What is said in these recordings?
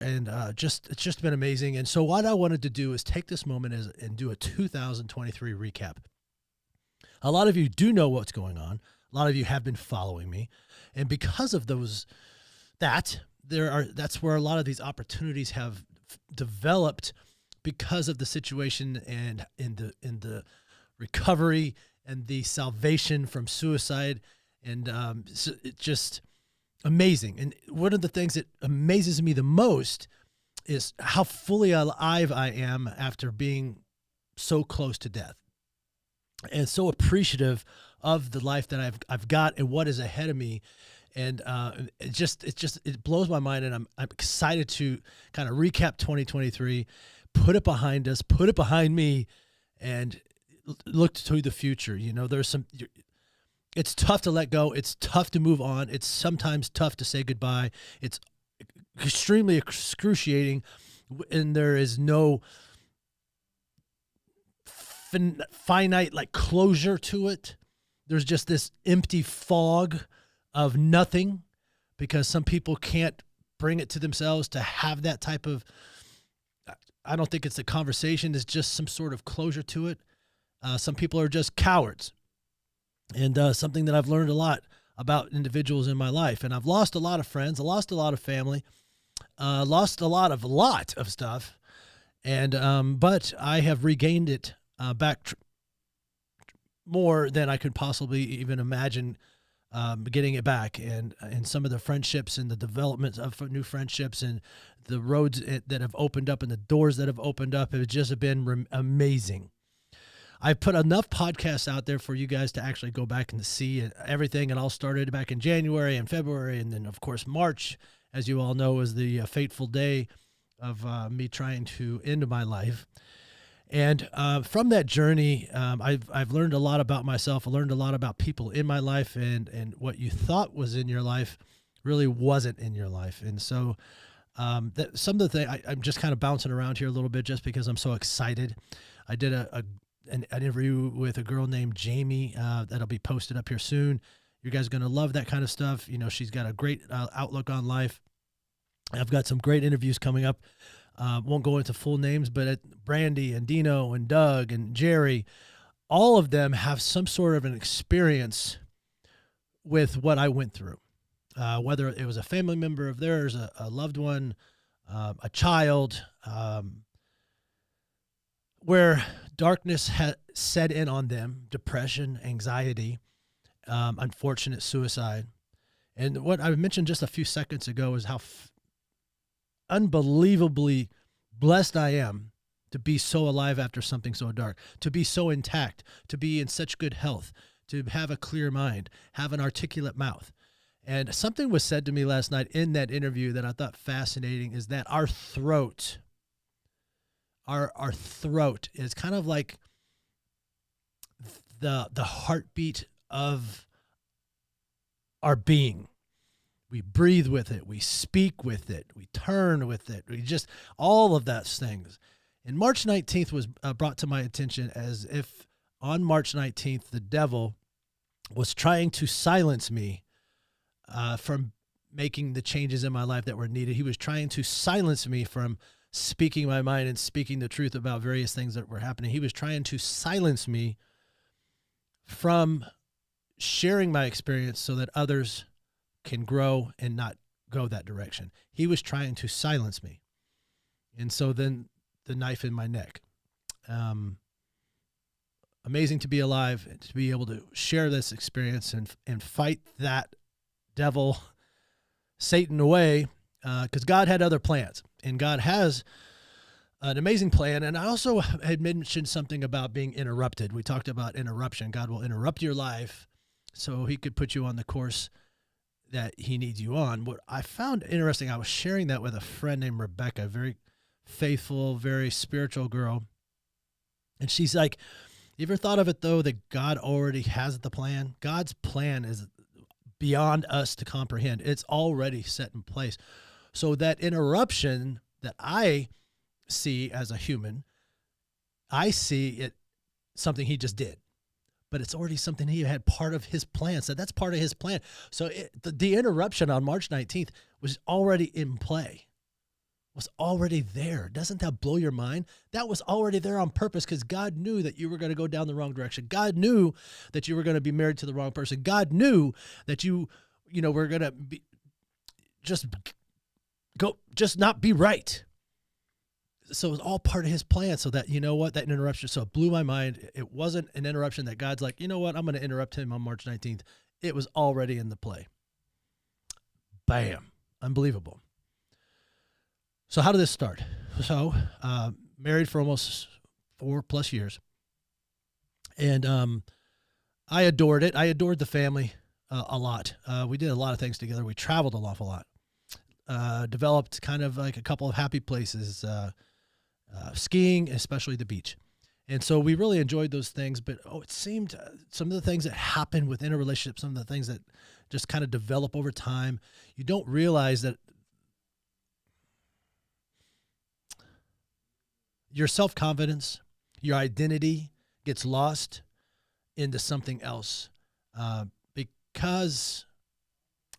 and it's just been amazing. And so what I wanted to do is take this moment and do a 2023 recap. A lot of you do know what's going on. A lot of you have been following me, and because of that's where a lot of these opportunities have developed because of the situation and in the recovery and the salvation from suicide. And so it's just amazing. And one of the things that amazes me the most is how fully alive I am after being so close to death, and so appreciative of the life that I've got and what is ahead of me. And it blows my mind, and I'm excited to kind of recap 2023, put it behind us, put it behind me, and look to the future. You know, it's tough to let go. It's tough to move on. It's sometimes tough to say goodbye. It's extremely excruciating, and there is no finite like closure to it. There's just this empty fog of nothing, because some people can't bring it to themselves to have that type of, I don't think it's a conversation, it's just some sort of closure to it. Some people are just cowards. And something that I've learned a lot about individuals in my life. And I've lost a lot of friends, I lost a lot of family, lost a lot of stuff. And but I have regained it back more than I could possibly even imagine, getting it back. And some of the friendships and the development of new friendships and the roads that have opened up and the doors that have opened up have just been amazing. I've put enough podcasts out there for you guys to actually go back and see everything. It all started back in January and February. And then, of course, March, as you all know, is the fateful day of me trying to end my life. And from that journey, I've learned a lot about myself. I learned a lot about people in my life, and what you thought was in your life really wasn't in your life. And so some of the things, I'm just kind of bouncing around here a little bit just because I'm so excited. I did an interview with a girl named Jamie that'll be posted up here soon. You guys are going to love that kind of stuff. You know, she's got a great outlook on life. I've got some great interviews coming up. Won't go into full names, but Brandy and Dino and Doug and Jerry, all of them have some sort of an experience with what I went through, whether it was a family member of theirs, a loved one, a child, where darkness had set in on them, depression, anxiety, unfortunate suicide. And what I mentioned just a few seconds ago is how unbelievably blessed I am to be so alive after something so dark, to be so intact, to be in such good health, to have a clear mind, have an articulate mouth. And something was said to me last night in that interview that I thought fascinating, is that our throat is kind of like the heartbeat of our being. We breathe with it. We speak with it. We turn with it. We just, all of those things. And March 19th was brought to my attention as if on March 19th, the devil was trying to silence me from making the changes in my life that were needed. He was trying to silence me from speaking my mind and speaking the truth about various things that were happening. He was trying to silence me from sharing my experience so that others can grow and not go that direction. He was trying to silence me. And so then the knife in my neck. Amazing to be alive and to be able to share this experience and fight that devil, Satan, away, because God had other plans, and God has an amazing plan. And I also had mentioned something about being interrupted. We talked about interruption. God will interrupt your life so he could put you on the course that he needs you on. What I found interesting, I was sharing that with a friend named Rebecca, a very faithful, very spiritual girl. And she's like, you ever thought of it though, that God already has the plan? God's plan is beyond us to comprehend. It's already set in place. So that interruption that I see as a human, I see it something he just did. But it's already something he had part of his plan. So that's part of his plan. So the interruption on March 19th was already in play. Well, was already there. Doesn't that blow your mind? That was already there on purpose because God knew that you were going to go down the wrong direction. God knew that you were going to be married to the wrong person. God knew that you were going to be just not be right. So it was all part of his plan so that, that interruption. So it blew my mind. It wasn't an interruption that God's like, you know what, I'm going to interrupt him on March 19th. It was already in the play. Bam. Unbelievable. So how did this start? So married for almost 4+ years. And I adored it. I adored the family a lot. We did a lot of things together. We traveled an awful lot. Developed kind of like a couple of happy places, skiing, especially the beach. And so we really enjoyed those things. But it seemed some of the things that happen within a relationship, some of the things that just kind of develop over time, you don't realize that your self-confidence, your identity gets lost into something else because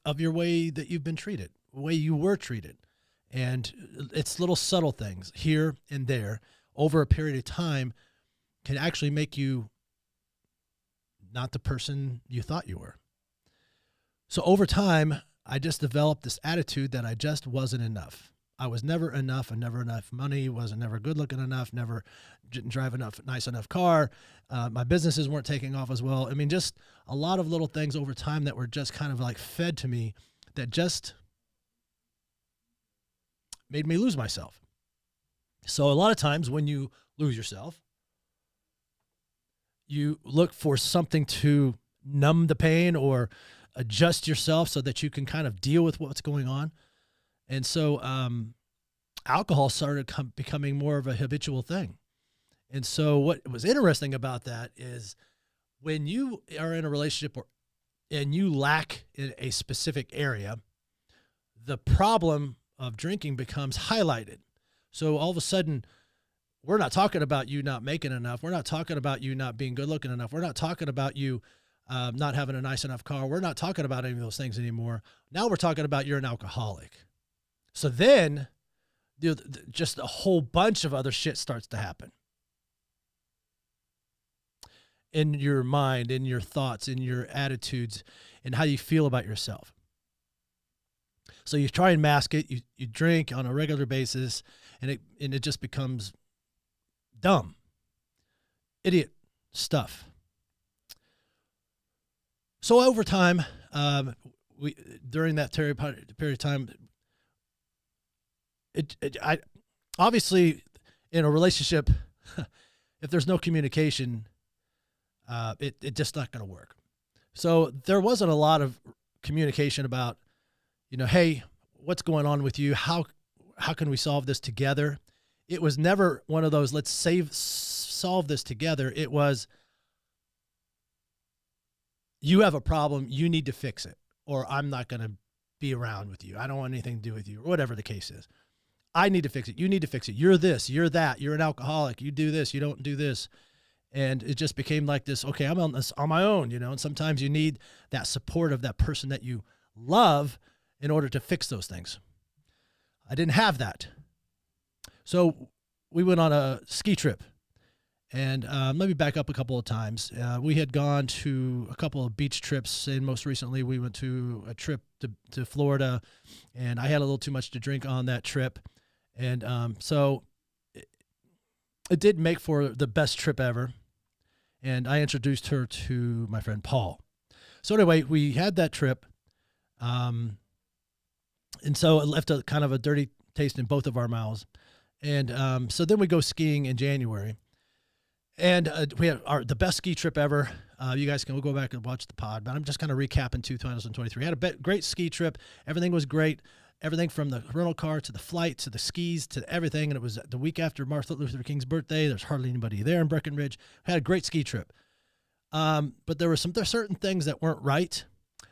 of your way that you've been treated, the way you were treated. And it's little subtle things here and there over a period of time can actually make you not the person you thought you were. So over time, I just developed this attitude that I just wasn't enough. I was never enough and never enough money, wasn't never good looking enough, never didn't drive nice enough car. My businesses weren't taking off as well. I mean, just a lot of little things over time that were just kind of like fed to me that just made me lose myself. So a lot of times when you lose yourself, you look for something to numb the pain or adjust yourself so that you can kind of deal with what's going on. And so alcohol started becoming more of a habitual thing. And so what was interesting about that is when you are in a relationship and you lack in a specific area, the problem of drinking becomes highlighted. So all of a sudden, we're not talking about you not making enough. We're not talking about you not being good looking enough. We're not talking about you not having a nice enough car. We're not talking about any of those things anymore. Now we're talking about you're an alcoholic. So then just a whole bunch of other shit starts to happen in your mind, in your thoughts, in your attitudes, and how you feel about yourself. So you try and mask it. You drink on a regular basis, and it just becomes dumb, idiot stuff. So over time, during that period of time, I obviously in a relationship, if there's no communication, it just not going to work. So there wasn't a lot of communication about, hey, what's going on with you? How can we solve this together? It was never one of those, let's solve this together. It was, you have a problem, you need to fix it, or I'm not going to be around with you. I don't want anything to do with you, or whatever the case is. I need to fix it. You need to fix it. You're this, you're that, you're an alcoholic. You do this, you don't do this. And it just became like this, okay, I'm on this on my own, and sometimes you need that support of that person that you love in order to fix those things. I didn't have that. So we went on a ski trip. And let me back up a couple of times. We had gone to a couple of beach trips, and most recently we went to a trip to Florida, and I had a little too much to drink on that trip. And so it did make for the best trip ever. And I introduced her to my friend Paul. So anyway, we had that trip. And so it left a kind of a dirty taste in both of our mouths. And so then we go skiing in January. And we had the best ski trip ever. You guys can go back and watch the pod, but I'm just kind of recapping 2023. Had a great ski trip. Everything was great. Everything from the rental car to the flight to the skis to everything. And it was the week after Martin Luther King's birthday. There's hardly anybody there in Breckenridge. Had a great ski trip. But there were certain things that weren't right.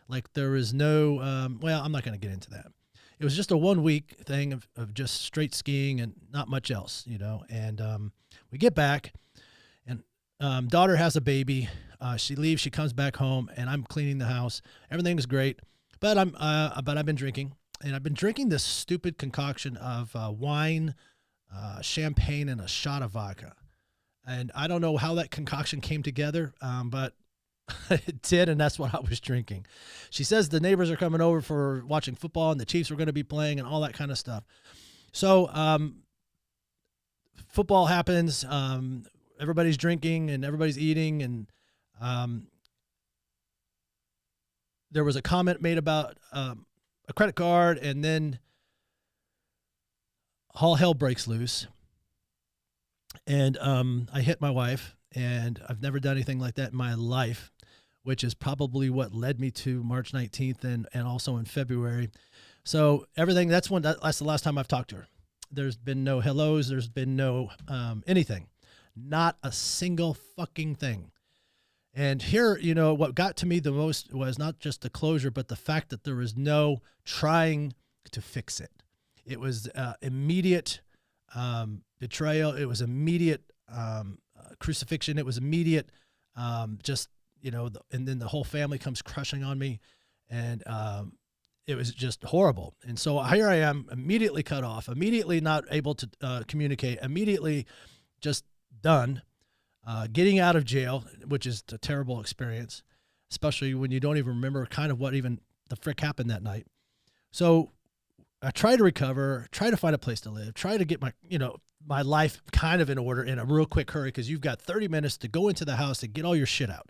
Like there was no, I'm not going to get into that. It was just a 1 week thing of just straight skiing and not much else, and we get back. Daughter has a baby. She leaves. She comes back home, and I'm cleaning the house. Everything is great, but I've been drinking, and I've been drinking this stupid concoction of wine, champagne, and a shot of vodka. And I don't know how that concoction came together, but it did, and that's what I was drinking. She says the neighbors are coming over for watching football, and the Chiefs were going to be playing, and all that kind of stuff. So football happens. Everybody's drinking, and everybody's eating, and there was a comment made about a credit card, and then all hell breaks loose. And I hit my wife, and I've never done anything like that in my life, which is probably what led me to March 19th and also in February. So everything, that's the last time I've talked to her. There's been no hellos. There's been no anything. Not a single fucking thing. And here, what got to me the most was not just the closure, but the fact that there was no trying to fix it. It was immediate betrayal. It was immediate crucifixion. It was immediate, and then the whole family comes crushing on me, and it was just horrible. And so here I am, immediately cut off, immediately not able to communicate, immediately just done, getting out of jail, which is a terrible experience, especially when you don't even remember kind of what even the frick happened that night. So I try to recover, try to find a place to live, try to get my life kind of in order in a real quick hurry, because you've got 30 minutes to go into the house and get all your shit out.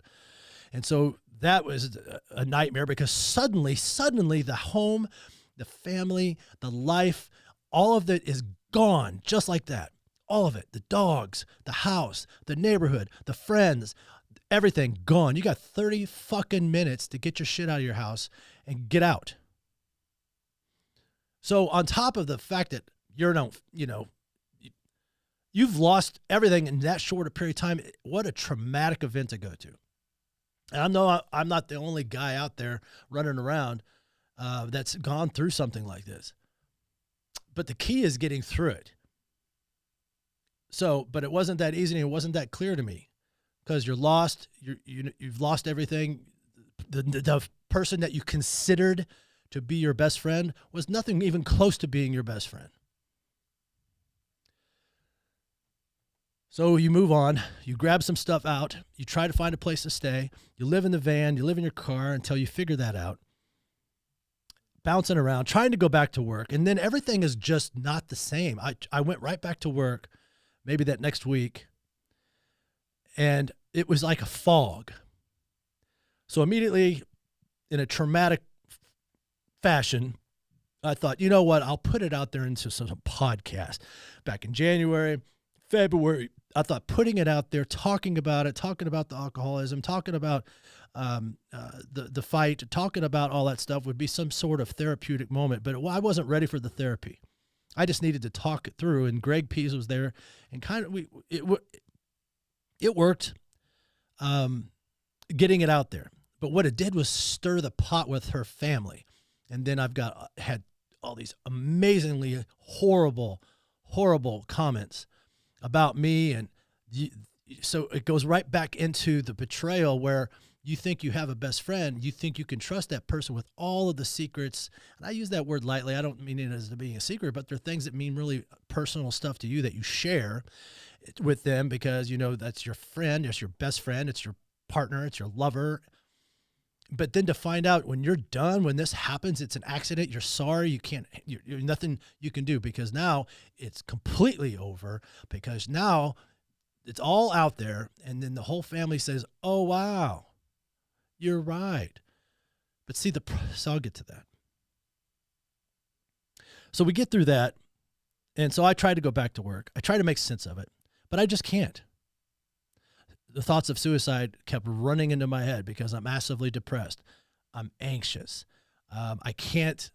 And so that was a nightmare, because suddenly the home, the family, the life, all of it is gone just like that. All of it, the dogs, the house, the neighborhood, the friends, everything gone. You got 30 fucking minutes to get your shit out of your house and get out. So on top of the fact that you've lost everything in that short a period of time, what a traumatic event to go to. And I know I'm not the only guy out there running around that's gone through something like this. But the key is getting through it. So, but it wasn't that easy, and it wasn't that clear to me, because you're lost. You've lost everything. The person that you considered to be your best friend was nothing even close to being your best friend. So you move on, you grab some stuff out, you try to find a place to stay, you live in the van, you live in your car until you figure that out. Bouncing around, trying to go back to work, and then everything is just not the same. I went right back to work, maybe that next week, and it was like a fog. So immediately, in a traumatic fashion, I thought, you know what, I'll put it out there into some podcast. Back in January, February, I thought putting it out there, talking about it, talking about the alcoholism, talking about the fight, talking about all that stuff would be some sort of therapeutic moment. But I wasn't ready for the therapy. I just needed to talk it through. And Greg Pease was there, and kind of it worked, getting it out there. But what it did was stir the pot with her family. And then had all these amazingly horrible comments about me. And so it goes right back into the betrayal, where you think you have a best friend. You think you can trust that person with all of the secrets. And I use that word lightly. I don't mean it as being a secret, but they're things that mean really personal stuff to you that you share with them, because, that's your friend. It's your best friend. It's your partner. It's your lover. But then to find out when you're done, when this happens, it's an accident, you're sorry, you're nothing you can do, because now it's completely over, because now it's all out there. And then the whole family says, oh, wow, you're right. But see, so I'll get to that. So we get through that. And so I try to go back to work. I try to make sense of it, but I just can't. The thoughts of suicide kept running into my head because I'm massively depressed. I'm anxious. I can't,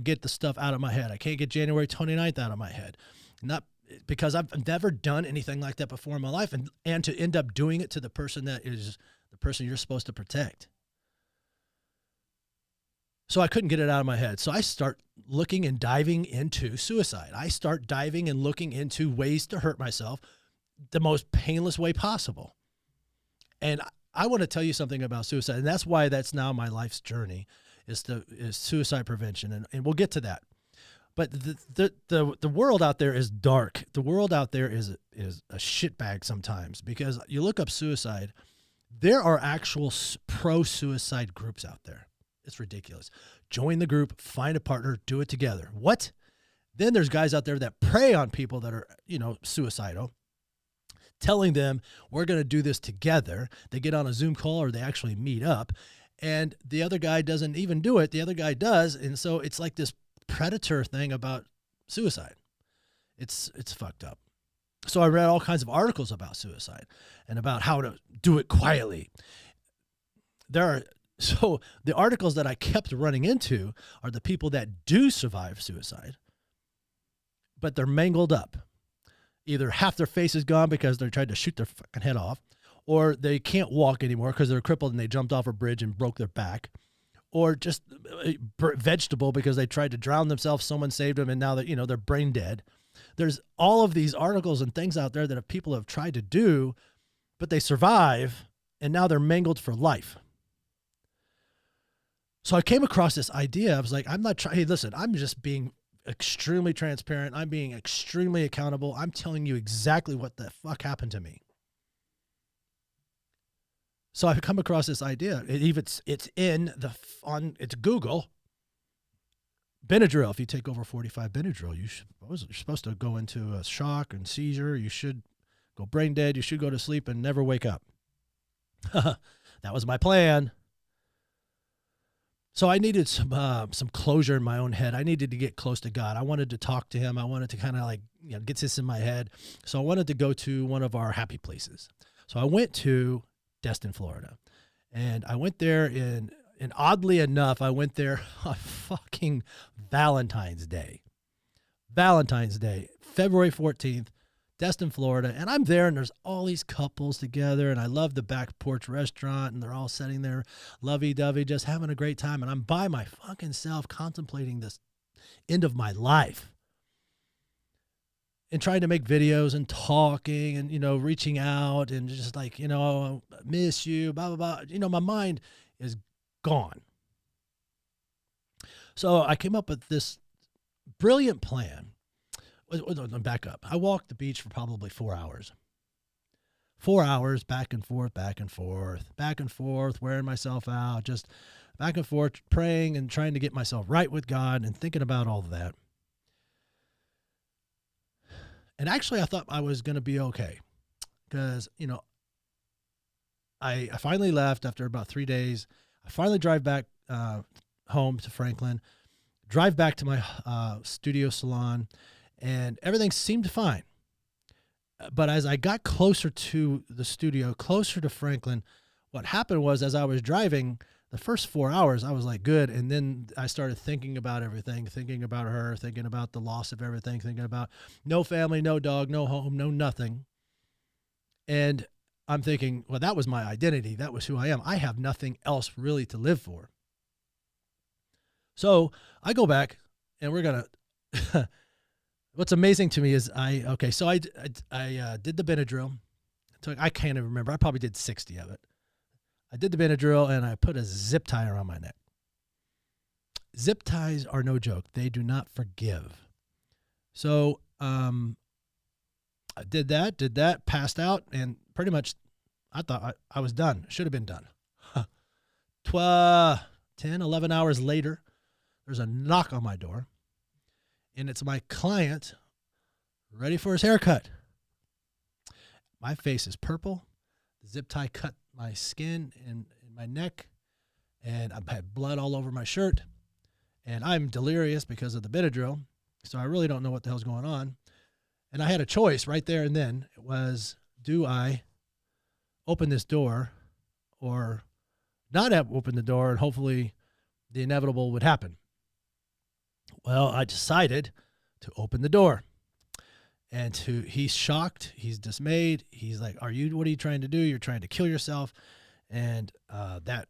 get the stuff out of my head. I can't get January 29th out of my head. Not because I've never done anything like that before in my life, and to end up doing it to the person that is the person you're supposed to protect. So I couldn't get it out of my head. So I start looking and diving into suicide. I start diving and looking into ways to hurt myself the most painless way possible. And I want to tell you something about suicide, and that's why that's now my life's journey, is suicide prevention, and we'll get to that. But the world out there is dark. The world out there is a shitbag sometimes, because you look up suicide, there are actual pro-suicide groups out there. It's ridiculous. Join the group, find a partner, do it together. What? Then there's guys out there that prey on people that are, suicidal, telling them we're going to do this together. They get on a Zoom call or they actually meet up, and the other guy doesn't even do it. The other guy does. And so it's like this predator thing about suicide. It's fucked up. So I read all kinds of articles about suicide and about how to do it quietly. So the articles that I kept running into are the people that do survive suicide, but they're mangled up. Either half their face is gone because they're trying to shoot their fucking head off, or they can't walk anymore because they're crippled and they jumped off a bridge and broke their back, or just vegetable because they tried to drown themselves. Someone saved them, and now that they're brain dead. There's all of these articles and things out there that people have tried to do, but they survive, and now they're mangled for life. So I came across this idea. I was like, I'm not trying. Hey, listen, I'm just being extremely transparent. I'm being extremely accountable. I'm telling you exactly what the fuck happened to me. So I've come across this idea. It's it's Google. Benadryl. If you take over 45 Benadryl, you're supposed to go into a shock and seizure. You should go brain dead. You should go to sleep and never wake up. That was my plan. So I needed some closure in my own head. I needed to get close to God. I wanted to talk to him. I wanted to kind of get this in my head. So I wanted to go to one of our happy places. So I went to Destin, Florida, and I went there and oddly enough, I went there on fucking Valentine's Day, February 14th, Destin, Florida. And I'm there, and there's all these couples together, and I love the back porch restaurant, and they're all sitting there lovey-dovey, just having a great time. And I'm by my fucking self contemplating this end of my life and trying to make videos and talking and, reaching out and just like, I miss you, blah, blah, blah. My mind is gone. So I came up with this brilliant plan. Back up. I walked the beach for probably 4 hours. 4 hours, back and forth, wearing myself out, just back and forth, praying and trying to get myself right with God and thinking about all of that. And actually, I thought I was going to be okay because, I finally left after about 3 days. I finally drive back home to Franklin, drive back to my studio salon, and everything seemed fine. But as I got closer to the studio, closer to Franklin, what happened was as I was driving, the first 4 hours, I was like, good. And then I started thinking about everything, thinking about her, thinking about the loss of everything, thinking about no family, no dog, no home, no nothing. And I'm thinking, well, that was my identity. That was who I am. I have nothing else really to live for. So I go back and we're going to, what's amazing to me is I did the Benadryl. I can't even remember. I probably did 60 of it. I did the Benadryl and I put a zip tie around my neck. Zip ties are no joke. They do not forgive. So I did that, passed out, and pretty much I thought I was done. Should have been done. 10, 11 hours later, there's a knock on my door, and it's my client ready for his haircut. My face is purple. The zip tie cut my skin and my neck, and I've had blood all over my shirt, and I'm delirious because of the Benadryl, so I really don't know what the hell's going on. And I had a choice right there and then. It was, do I open this door or not open the door and hopefully the inevitable would happen? Well, I decided to open the door. And he's shocked. He's dismayed. He's like, what are you trying to do? You're trying to kill yourself. And that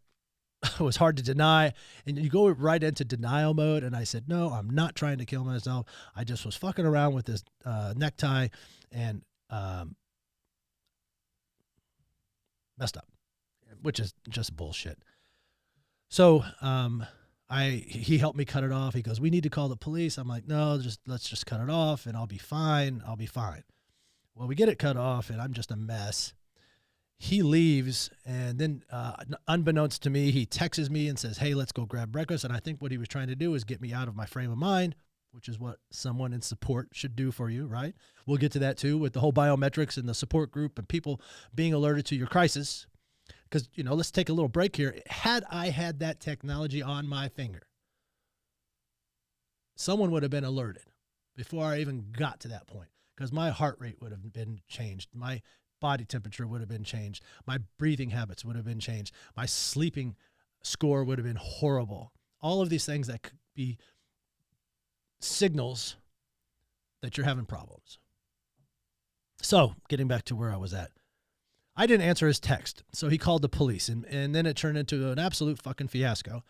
was hard to deny. And you go right into denial mode. And I said, no, I'm not trying to kill myself. I just was fucking around with this necktie and messed up, which is just bullshit. So he helped me cut it off. He goes, we need to call the police. I'm like, no, let's just cut it off and I'll be fine. I'll be fine. Well, we get it cut off and I'm just a mess. He leaves, and then unbeknownst to me, he texts me and says, hey, let's go grab breakfast. And I think what he was trying to do is get me out of my frame of mind, which is what someone in support should do for you, right? We'll get to that too with the whole biometrics and the support group and people being alerted to your crisis. Because, let's take a little break here. Had I had that technology on my finger, someone would have been alerted before I even got to that point, because my heart rate would have been changed. My body temperature would have been changed. My breathing habits would have been changed. My sleeping score would have been horrible. All of these things that could be signals that you're having problems. So getting back to where I was at, I didn't answer his text. So he called the police, and then it turned into an absolute fucking fiasco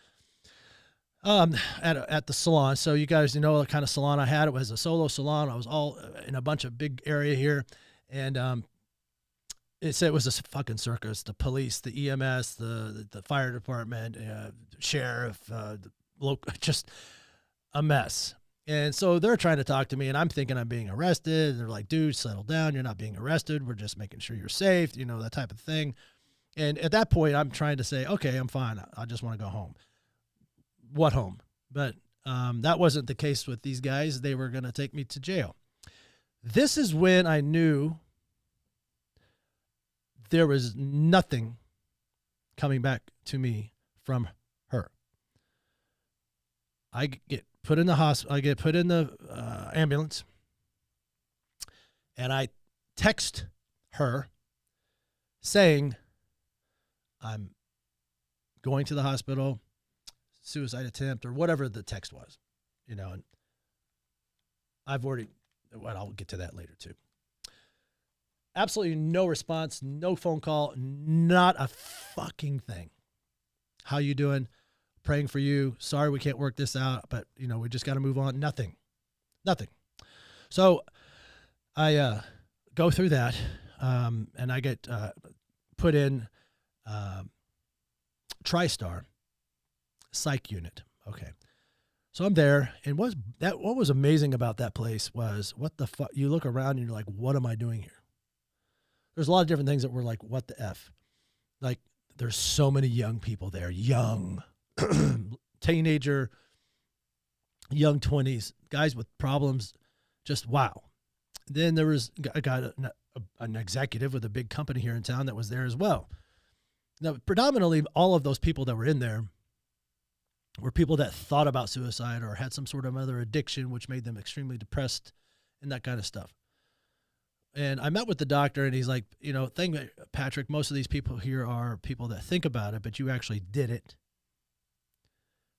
at the salon. So you guys know what kind of salon I had. It was a solo salon. I was all in a bunch of big area here. And it said it was a fucking circus. The police, the EMS, the fire department, sheriff, just a mess. And so they're trying to talk to me, and I'm thinking I'm being arrested. They're like, dude, settle down. You're not being arrested. We're just making sure you're safe, that type of thing. And at that point, I'm trying to say, okay, I'm fine. I just want to go home. What home? But that wasn't the case with these guys. They were going to take me to jail. This is when I knew there was nothing coming back to me from her. I get put in the hospital. I get put in the ambulance, and I text her saying, I'm going to the hospital, suicide attempt, or whatever the text was, and I've already, I'll get to that later too. Absolutely no response, no phone call, not a fucking thing. How you doing? Praying for you. Sorry we can't work this out, but we just got to move on. Nothing. So I go through that, and I get put in TriStar psych unit. Okay. So I'm there, and what was amazing about that place was, what the fuck? You look around and you're like, what am I doing here? There's a lot of different things that were like, what the F? Like, there's so many young people there, young, teenager, young 20s, guys with problems, just wow. Then there was a guy, an executive with a big company here in town that was there as well. Now, predominantly, all of those people that were in there were people that thought about suicide or had some sort of other addiction, which made them extremely depressed and that kind of stuff. And I met with the doctor, and he's like, Patrick, most of these people here are people that think about it, but you actually did it,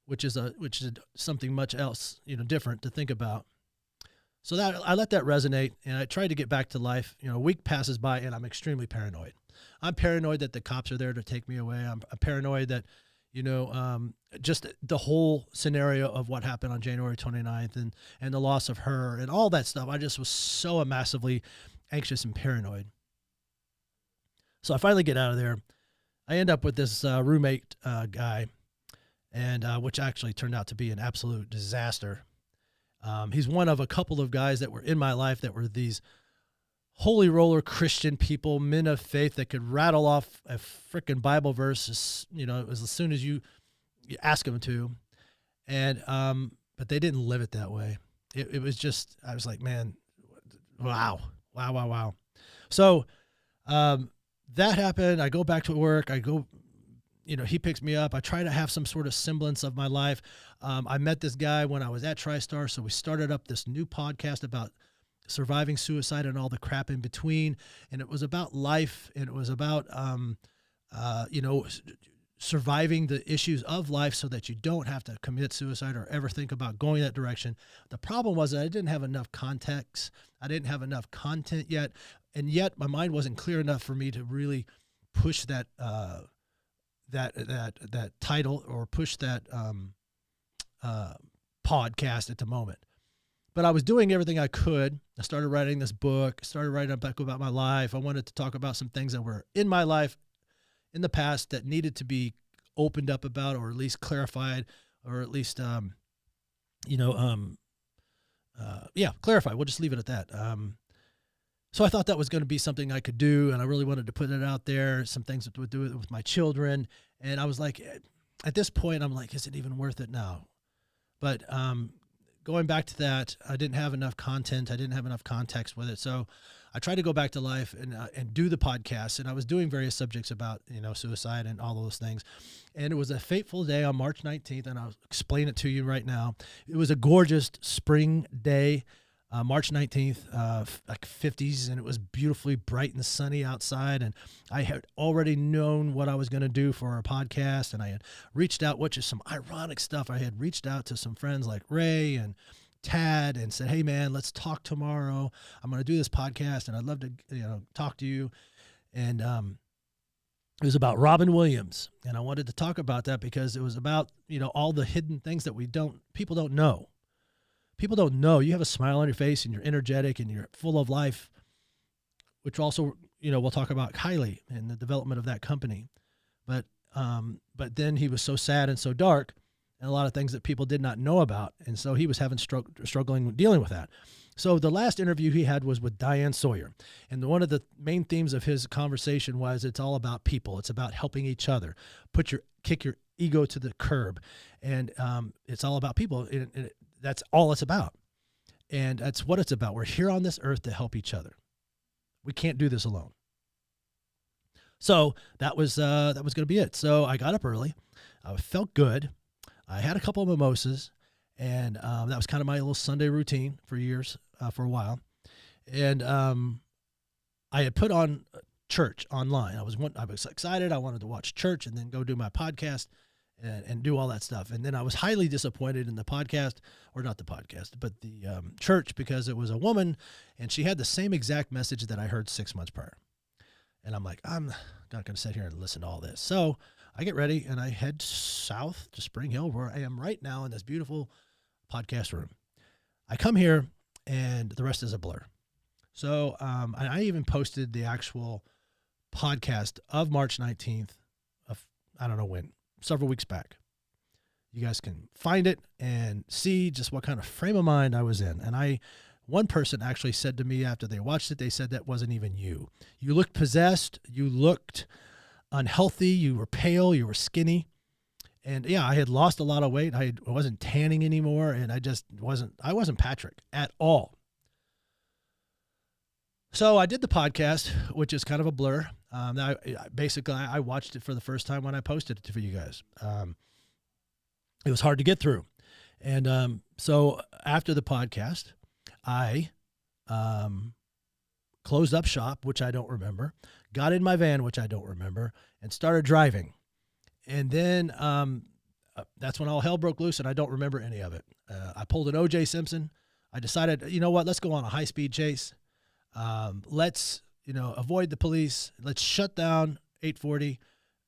which is something much else, different to think about. So that I let that resonate, and I tried to get back to life. A week passes by, and I'm extremely paranoid. I'm paranoid that the cops are there to take me away. I'm paranoid that, just the whole scenario of what happened on January 29th and the loss of her and all that stuff. I just was so massively anxious and paranoid. So I finally get out of there. I end up with this roommate guy, and which actually turned out to be an absolute disaster. He's one of a couple of guys that were in my life that were these holy roller Christian people, men of faith that could rattle off a freaking Bible verse, it was as soon as you ask them to. And, but they didn't live it that way. It was just, I was like, man, wow. So, that happened. I go back to work. I go, he picks me up. I try to have some sort of semblance of my life. I met this guy when I was at TriStar. So we started up this new podcast about surviving suicide and all the crap in between. And it was about life, and it was about, surviving the issues of life so that you don't have to commit suicide or ever think about going that direction. The problem was that I didn't have enough context. I didn't have enough content yet. And yet my mind wasn't clear enough for me to really push that title or push that podcast at the moment. But I was doing everything I could. I started writing this book, started writing back about my life. I wanted to talk about some things that were in my life in the past that needed to be opened up about, or at least clarified, or at least, clarify. We'll just leave it at that. So I thought that was going to be something I could do, and I really wanted to put it out there, some things that would do it with my children. And I was like, at this point, I'm like, is it even worth it now? But going back to that, I didn't have enough content. I didn't have enough context with it. So I tried to go back to life and do the podcast. And I was doing various subjects about, suicide and all those things. And it was a fateful day on March 19th, and I'll explain it to you right now. It was a gorgeous spring day. March 19th, like 50s, and it was beautifully bright and sunny outside. And I had already known what I was going to do for our podcast, and I had reached out, which is some ironic stuff. I had reached out to some friends like Ray and Tad and said, hey, man, let's talk tomorrow. I'm going to do this podcast, and I'd love to talk to you. And it was about Robin Williams, and I wanted to talk about that because it was about all the hidden things that people don't know. People don't know. You have a smile on your face and you're energetic and you're full of life, which also, we'll talk about Kylie and the development of that company. But then he was so sad and so dark, and a lot of things that people did not know about. And so he was struggling dealing with that. So the last interview he had was with Diane Sawyer. And one of the main themes of his conversation was it's all about people. It's about helping each other. Kick your ego to the curb. And it's all about people. That's all it's about. And that's what it's about. We're here on this earth to help each other. We can't do this alone. So that was going to be it. So I got up early. I felt good. I had a couple of mimosas, and that was kind of my little Sunday routine for a while. And I had put on church online. I was excited. I wanted to watch church and then go do my podcast and do all that stuff. And then I was highly disappointed in the podcast, or not the podcast, but the church, because it was a woman and she had the same exact message that I heard 6 months prior. And I'm like, I'm not going to sit here and listen to all this. So I get ready and I head south to Spring Hill, where I am right now in this beautiful podcast room. I come here and the rest is a blur. So I even posted the actual podcast of March 19th of, I don't know when, several weeks back. You guys can find it and see just what kind of frame of mind I was in. And one person actually said to me after they watched it, they said that wasn't even you. You looked possessed. You looked unhealthy. You were pale. You were skinny. And yeah, I had lost a lot of weight. I wasn't tanning anymore. And I wasn't Patrick at all. So I did the podcast, which is kind of a blur. I watched it for the first time when I posted it for you guys. It was hard to get through. And so after the podcast, I closed up shop, which I don't remember, got in my van, which I don't remember, and started driving. And then that's when all hell broke loose, and I don't remember any of it. I pulled an O.J. Simpson. I decided, you know what, let's go on a high-speed chase. Let's, avoid the police. Let's shut down 840.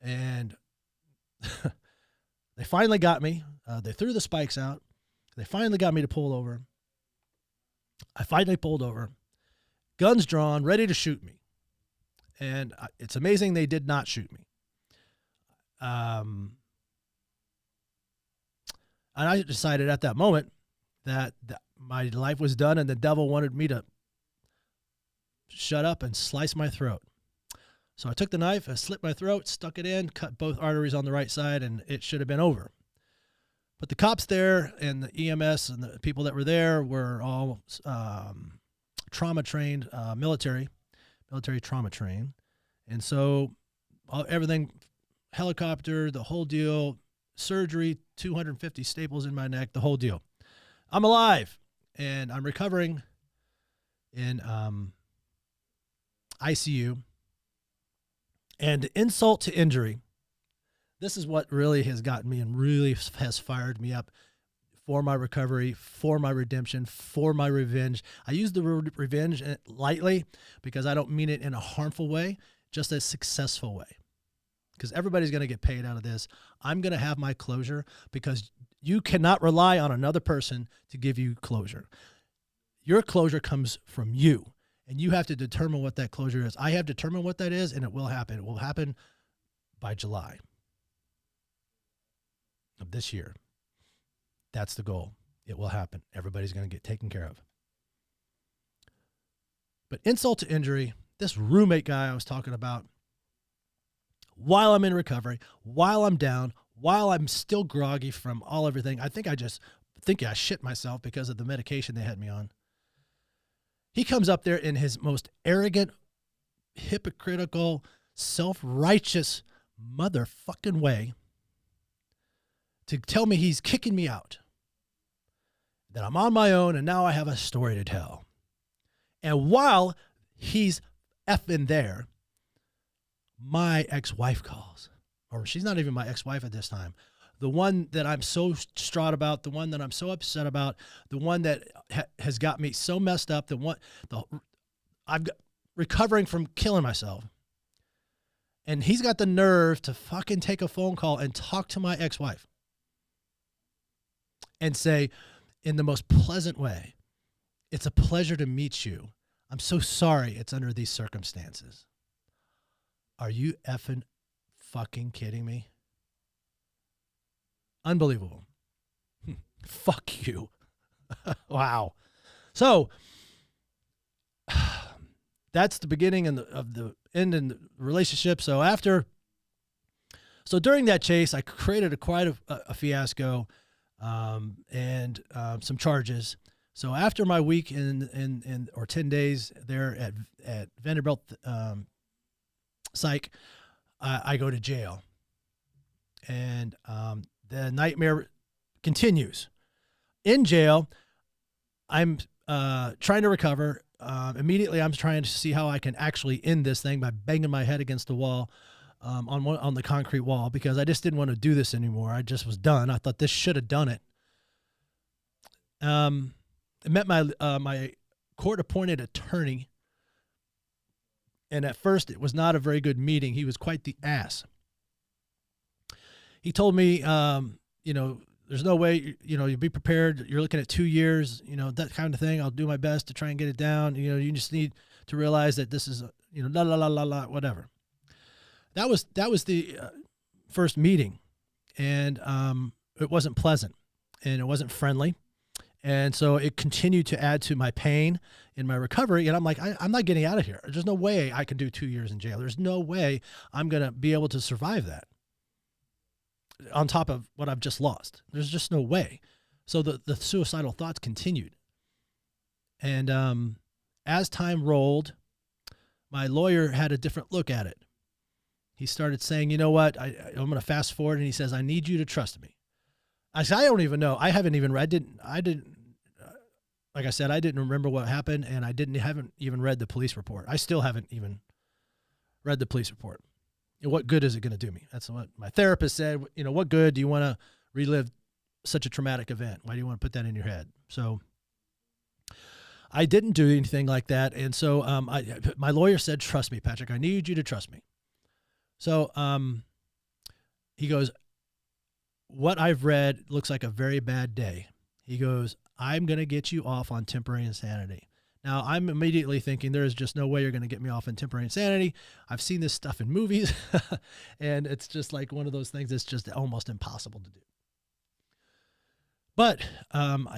And they finally got me. They threw the spikes out. They finally got me to pull over. I finally pulled over, guns drawn, ready to shoot me. And it's amazing they did not shoot me. And I decided at that moment that my life was done and the devil wanted me to shut up and slice my throat. So I took the knife, I slit my throat, stuck it in, cut both arteries on the right side, and it should have been over. But the cops there and the EMS and the people that were there were all trauma trained, military trauma trained. And so everything, helicopter, the whole deal, surgery, 250 staples in my neck, the whole deal. I'm alive and I'm recovering in ICU. And insult to injury, this is what really has gotten me and really has fired me up for my recovery, for my redemption, for my revenge. I use the word revenge lightly because I don't mean it in a harmful way, just a successful way. Because everybody's going to get paid out of this. I'm going to have my closure because you cannot rely on another person to give you closure. Your closure comes from you. And you have to determine what that closure is. I have determined what that is, and it will happen. It will happen by July of this year. That's the goal. It will happen. Everybody's going to get taken care of. But insult to injury, this roommate guy I was talking about, while I'm in recovery, while I'm down, while I'm still groggy from everything, I think I shit myself because of the medication they had me on. He comes up there in his most arrogant, hypocritical, self-righteous motherfucking way to tell me he's kicking me out, that I'm on my own and now I have a story to tell. And while he's effing there, my ex-wife calls. Or she's not even my ex-wife at this time. The one that I'm so distraught about, the one that I'm so upset about, the one that has got me so messed up, I'm recovering from killing myself. And he's got the nerve to fucking take a phone call and talk to my ex-wife and say, in the most pleasant way, "It's a pleasure to meet you. I'm so sorry it's under these circumstances." Are you effing fucking kidding me? Unbelievable. Fuck you. Wow. So that's the beginning of the end in the relationship. So during that chase, I created quite a fiasco and some charges. So after my week or 10 days there at Vanderbilt Psych, I go to jail. And the nightmare continues. In jail, I'm trying to recover. Immediately, I'm trying to see how I can actually end this thing by banging my head against the wall on the concrete wall, because I just didn't want to do this anymore. I just was done. I thought this should have done it. I met my court-appointed attorney, and at first it was not a very good meeting. He was quite the ass. He told me, there's no way, you be prepared. You're looking at 2 years, that kind of thing. I'll do my best to try and get it down. You just need to realize that this is, la, la, la, la, la, whatever. That was the first meeting, and it wasn't pleasant, and it wasn't friendly. And so it continued to add to my pain in my recovery. And I'm like, I'm not getting out of here. There's no way I can do 2 years in jail. There's no way I'm going to be able to survive that on top of what I've just lost. There's just no way. So the suicidal thoughts continued. And as time rolled, my lawyer had a different look at it. He started saying, you know what, I'm going to fast forward. And he says, I need you to trust me. I said, I don't even know. I haven't even read. I didn't. Like I said, I didn't remember what happened, and I haven't even read the police report. I still haven't even read the police report. What good is it going to do me? That's what my therapist said. What good do you want to relive such a traumatic event? Why do you want to put that in your head? So I didn't do anything like that, and so my lawyer said, "Trust me, Patrick. I need you to trust me." So he goes, what I've read looks like a very bad day. He goes, I'm going to get you off on temporary insanity. Now, I'm immediately thinking there is just no way you're going to get me off on temporary insanity. I've seen this stuff in movies, and it's just like one of those things that's just almost impossible to do. But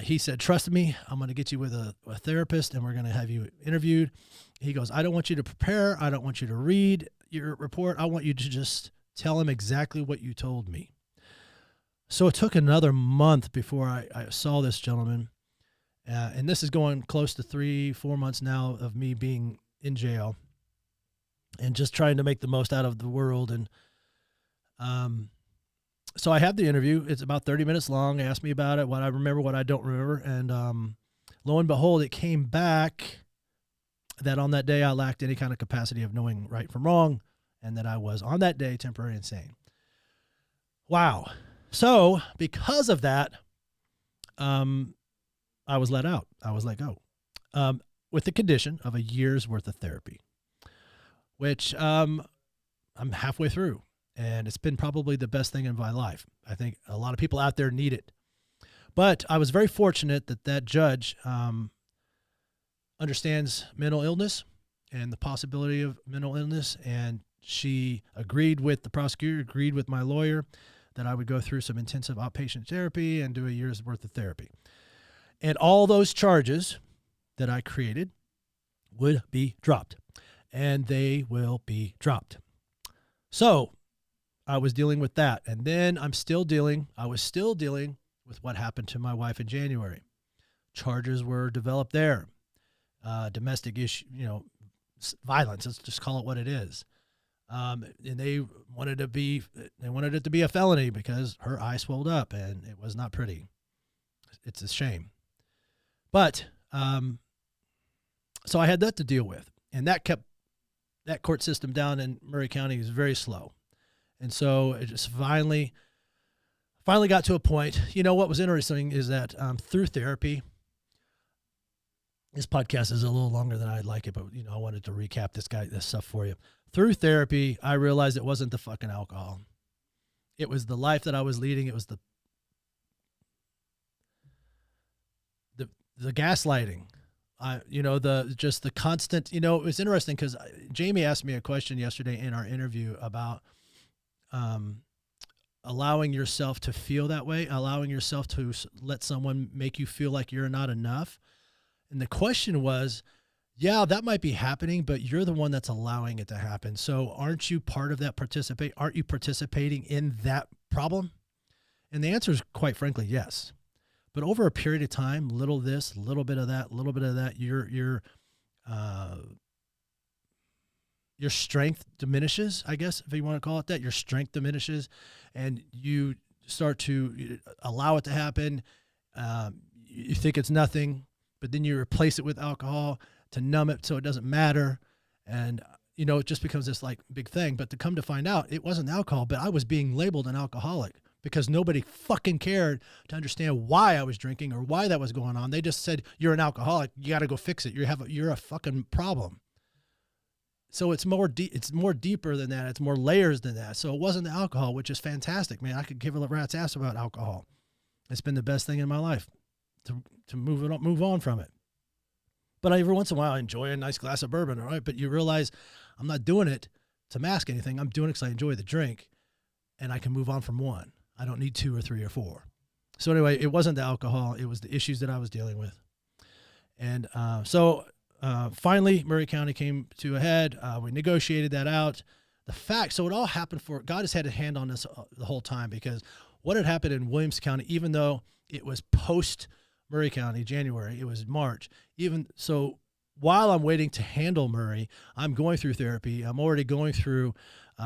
he said, trust me, I'm going to get you with a therapist, and we're going to have you interviewed. He goes, I don't want you to prepare. I don't want you to read your report. I want you to just tell him exactly what you told me. So it took another month before I saw this gentleman. And this is going close to 3-4 months now of me being in jail and just trying to make the most out of the world. And so I had the interview. It's about 30 minutes long. They asked me about it, what I remember, what I don't remember. And lo and behold, it came back that on that day I lacked any kind of capacity of knowing right from wrong, and that I was on that day temporarily insane. Wow. So because of that, I was let out. I was let go with the condition of a year's worth of therapy, which I'm halfway through, and it's been probably the best thing in my life. I think a lot of people out there need it. But I was very fortunate that judge understands mental illness and the possibility of mental illness, and she agreed with the prosecutor, agreed with my lawyer, that I would go through some intensive outpatient therapy and do a year's worth of therapy. And all those charges that I created would be dropped, and they will be dropped. So I was dealing with that. And then I was still dealing with what happened to my wife in January. Charges were developed there. Domestic issue, violence. Let's just call it what it is. And they wanted it to be a felony because her eye swelled up and it was not pretty. It's a shame. But, so I had that to deal with, and that kept that court system down in Murray County is very slow. And so it just finally got to a point. What was interesting is that through therapy, this podcast is a little longer than I'd like it, but I wanted to recap this stuff for you. Through therapy, I realized it wasn't the fucking alcohol. It was the life that I was leading. It was the gaslighting. The constant, it was interesting because Jamie asked me a question yesterday in our interview about allowing yourself to feel that way, allowing yourself to let someone make you feel like you're not enough. And the question was, yeah, that might be happening, but you're the one that's allowing it to happen. So aren't you part of that aren't you participating in that problem? And the answer is quite frankly, yes. But over a period of time, little this, little bit of that, your strength diminishes, I guess, if you want to call it that. Your strength diminishes, and you start to allow it to happen. You think it's nothing, but then you replace it with alcohol to numb it so it doesn't matter. And, it just becomes this like big thing. But to come to find out, it wasn't alcohol, but I was being labeled an alcoholic because nobody fucking cared to understand why I was drinking or why that was going on. They just said, you're an alcoholic. You got to go fix it. You're a fucking problem. So it's more deeper than that. It's more layers than that. So it wasn't the alcohol, which is fantastic, man. I could give a rat's ass about alcohol. It's been the best thing in my life to move on from it. But every once in a while, I enjoy a nice glass of bourbon, all right? But you realize I'm not doing it to mask anything. I'm doing it because I enjoy the drink, and I can move on from one. I don't need 2 or 3 or 4. So anyway, it wasn't the alcohol. It was the issues that I was dealing with. And finally, Murray County came to a head. We negotiated that out. So it all happened God has had a hand on this the whole time, because what had happened in Williams County, even though it was post Murray County, January, it was March. Even so, while I'm waiting to handle Murray, I'm going through therapy. I'm already going through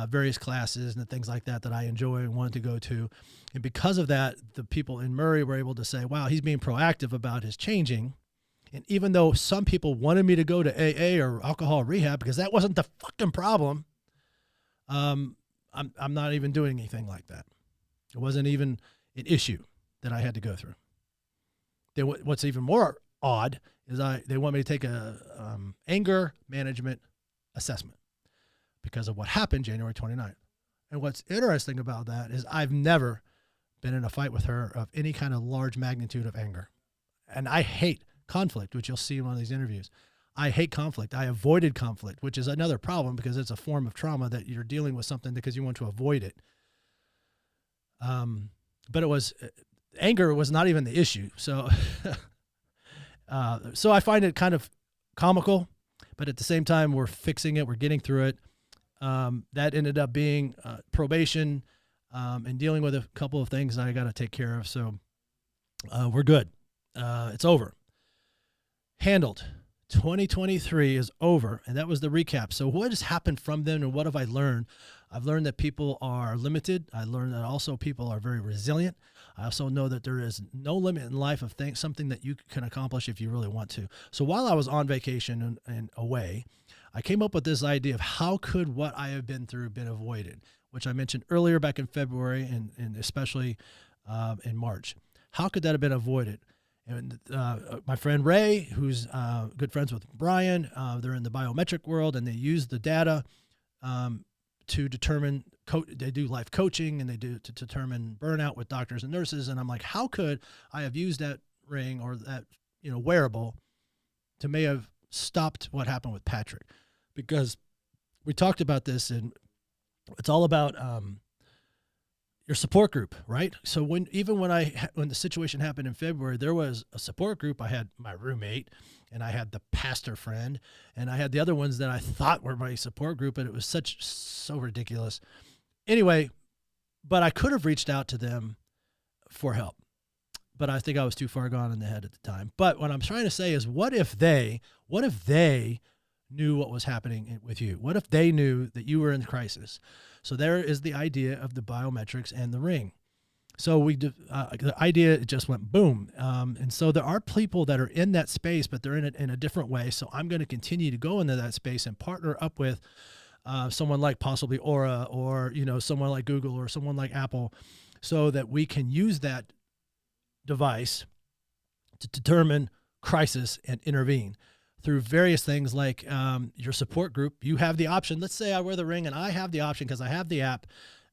various classes and things like that I enjoy and want to go to. And because of that, the people in Murray were able to say, wow, he's being proactive about his changing. And even though some people wanted me to go to AA or alcohol rehab because that wasn't the fucking problem, I'm not even doing anything like that. It wasn't even an issue that I had to go through. Then what's even more odd is they want me to take a anger management assessment because of what happened January 29th. And what's interesting about that is I've never been in a fight with her of any kind of large magnitude of anger. And I hate conflict, which you'll see in one of these interviews. I hate conflict. I avoided conflict, which is another problem because it's a form of trauma that you're dealing with something because you want to avoid it. But anger was not even the issue. So, so I find it kind of comical, but at the same time, we're fixing it. We're getting through it. That ended up being probation and dealing with a couple of things I got to take care of. So we're good. It's over. Handled. 2023 is over, and that was the recap. So what has happened from then, and what have I learned? I've learned that people are limited. I learned that also people are very resilient. I also know that there is no limit in life of something that you can accomplish if you really want to. So while I was on vacation and away, I came up with this idea of how could what I have been through been avoided, which I mentioned earlier back in February and especially in March. How could that have been avoided? And my friend Ray, who's good friends with Brian, they're in the biometric world, and they use the data to determine, they do life coaching, and they do to determine burnout with doctors and nurses. And I'm like, how could I have used that ring or that wearable to may have stopped what happened with Patrick? Because we talked about this, and it's all about your support group, right? So when the situation happened in February, there was a support group. I had my roommate, and I had the pastor friend, and I had the other ones that I thought were my support group, and it was so ridiculous. Anyway, but I could have reached out to them for help, but I think I was too far gone in the head at the time. But what I'm trying to say is, what if they knew what was happening with you? What if they knew that you were in crisis? So there is the idea of the biometrics and the ring. So the idea just went boom. And so there are people that are in that space, but they're in it in a different way. So I'm going to continue to go into that space and partner up with someone like possibly Aura, or, someone like Google, or someone like Apple, so that we can use that device to determine crisis and intervene through various things like your support group. You have the option. Let's say I wear the ring and I have the option, because I have the app,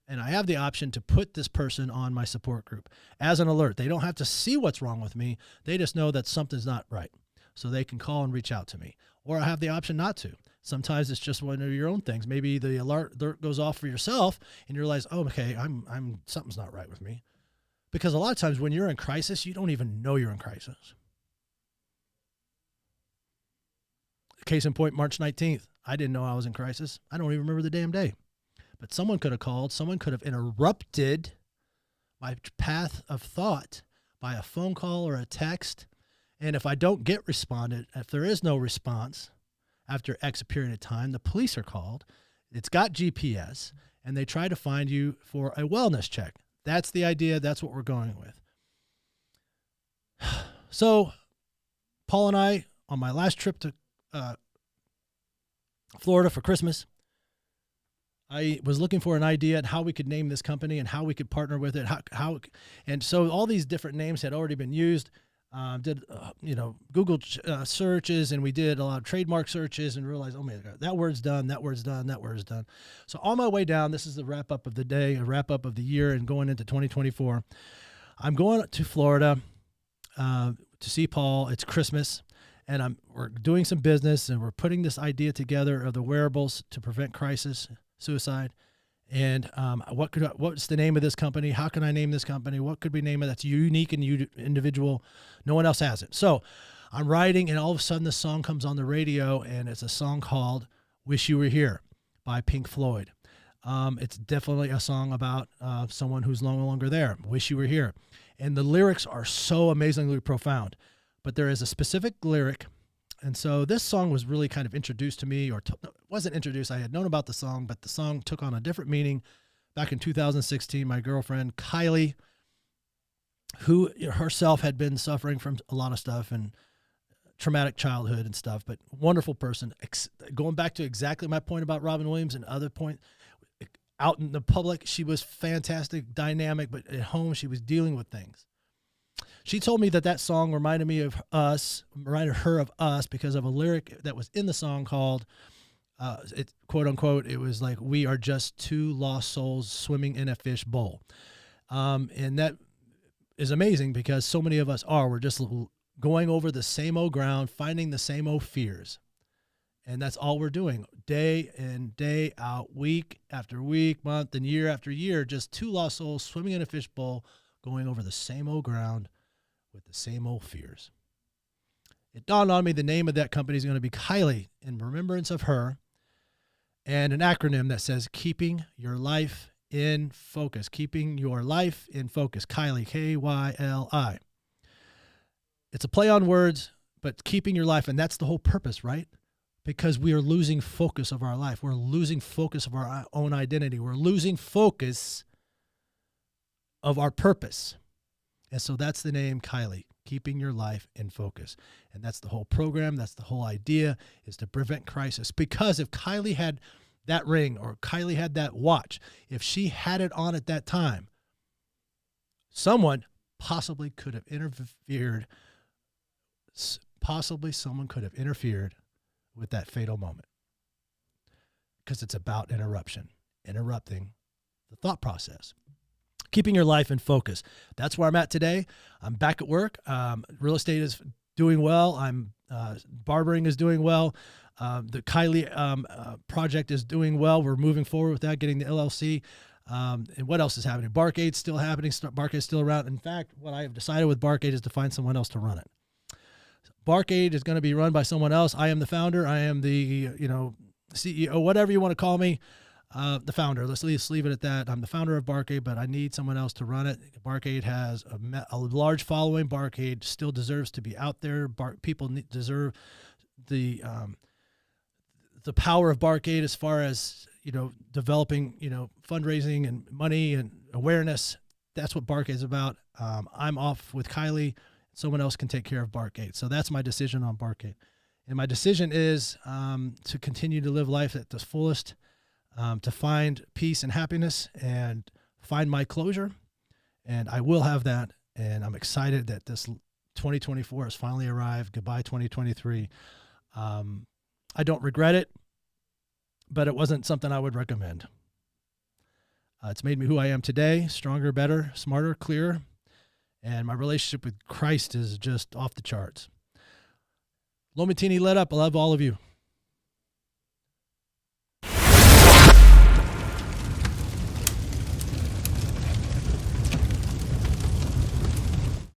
and I have the option to put this person on my support group as an alert. They don't have to see what's wrong with me. They just know that something's not right. So they can call and reach out to me. Or I have the option not to. Sometimes it's just one of your own things. Maybe the alert goes off for yourself and you realize, oh, okay, I'm something's not right with me. Because a lot of times when you're in crisis, you don't even know you're in crisis. Case in point, March 19th. I didn't know I was in crisis. I don't even remember the damn day. But someone could have called. Someone could have interrupted my path of thought by a phone call or a text. And if I don't get responded, if there is no response after X period of time, the police are called. It's got GPS, and they try to find you for a wellness check. That's the idea. That's what we're going with. So Paul and I, on my last trip to Florida for Christmas, I was looking for an idea on how we could name this company and how we could partner with it. And so all these different names had already been used. Did Google searches, and we did a lot of trademark searches, and realized, oh my God, that word's done, that word's done, that word's done. So on my way down, this is the wrap up of the day, a wrap up of the year, and going into 2024. I'm going to Florida to see Paul. It's Christmas. And we're doing some business, and we're putting this idea together of the wearables to prevent crisis, suicide. And what's the name of this company? How can I name this company? What could we name it that's unique and individual? No one else has it. So I'm writing, and all of a sudden the song comes on the radio, and it's a song called "Wish You Were Here" by Pink Floyd. It's definitely a song about someone who's no longer there. Wish you were here. And the lyrics are so amazingly profound. But there is a specific lyric. And so this song was really kind of introduced to me, or wasn't introduced. I had known about the song, but the song took on a different meaning back in 2016. My girlfriend, Kylie, who herself had been suffering from a lot of stuff and traumatic childhood and stuff, but wonderful person. Going back to exactly my point about Robin Williams and other point, out in the public, she was fantastic, dynamic, but at home, she was dealing with things. She told me that song reminded her of us because of a lyric that was in the song called, quote unquote, it was like, "We are just two lost souls swimming in a fish bowl." And that is amazing because so many of us we're just going over the same old ground, finding the same old fears. And that's all we're doing day in, day out, week after week, month and year after year, just two lost souls swimming in a fish bowl, going over the same old ground with the same old fears. It dawned on me the name of that company is going to be Kylie, in remembrance of her, and an acronym that says Keeping Your Life in Focus. Keeping Your Life in Focus. Kylie, Kyli. It's a play on words, but keeping your life, and that's the whole purpose, right? Because we are losing focus of our life. We're losing focus of our own identity. We're losing focus of our purpose. And so that's the name, Kylie, Keeping Your Life in Focus. And that's the whole program. That's the whole idea, is to prevent crisis. Because if Kylie had that ring, or Kylie had that watch, if she had it on at that time, someone possibly could have interfered. Someone could have interfered with that fatal moment. Because it's about interrupting the thought process. Keeping your life in focus. That's where I'm at today. I'm back at work. Real estate is doing well. Barbering is doing well. The Kylie project is doing well. We're moving forward with that, getting the LLC. And what else is happening? Barkade's still happening. Barkade's still around. In fact, what I have decided with Barkade is to find someone else to run it. Barkade is going to be run by someone else. I am the founder. I am the CEO, whatever you want to call me, the founder. Let's leave it at that. I'm the founder of Barkade, but I need someone else to run it. Barkade has a large following. Barkade still deserves to be out there. People deserve the power of Barkade as far as developing fundraising and money and awareness. That's what Barkade is about. I'm off with Kylie. Someone else can take care of Barkade. So that's my decision on Barkade. And my decision is to continue to live life at the fullest, to find peace and happiness and find my closure. And I will have that. And I'm excited that this 2024 has finally arrived. Goodbye, 2023. I don't regret it, but it wasn't something I would recommend. It's made me who I am today, stronger, better, smarter, clearer. And my relationship with Christ is just off the charts. Lomatini, let up. I love all of you.